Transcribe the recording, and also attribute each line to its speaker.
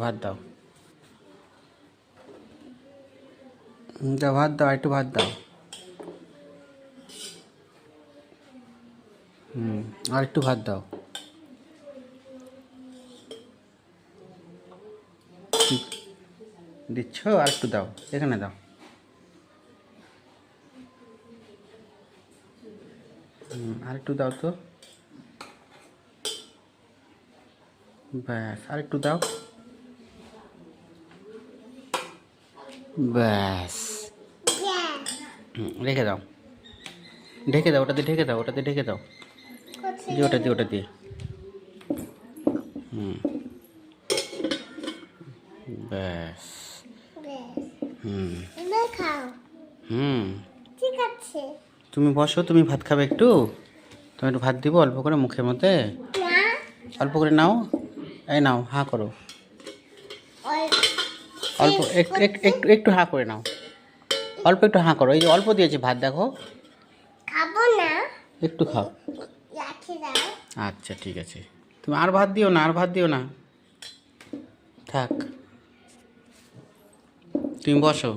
Speaker 1: ভাত দাও, দাও ভাত দাও, একটু ভাত দাও। আর একটু ভাত দাও। দিচ্ছ, আর একটু দাও, এখানে দাও। আর একটু দাও তো, ব্যাস আর একটু দাও, ব্যাস। রেখে দাও, ঢেকে দাও, ওটাতে ঢেকে দাও, ওটাতে ঢেকে দাও, যে ওটা দিয়ে, ওটা দিয়ে। ব্যাস।
Speaker 2: ঠিক আছে,
Speaker 1: তুমি বসো, তুমি ভাত খাবে একটু, তুমি একটু ভাত দিব অল্প করে মুখের মধ্যে, অল্প করে নাও। এই নাও, হাঁ করো, অল্প একটু একটু হাঁ করে নাও, অল্প একটু হাঁ করো। এই যে অল্প দিয়েছি ভাত, দেখো।
Speaker 2: খাবো না,
Speaker 1: একটু খাও।
Speaker 2: রাখি দাও।
Speaker 1: আচ্ছা ঠিক আছে, তুমি আর ভাত দিও না, আর ভাত দিও না, থাক, তুমি বসো।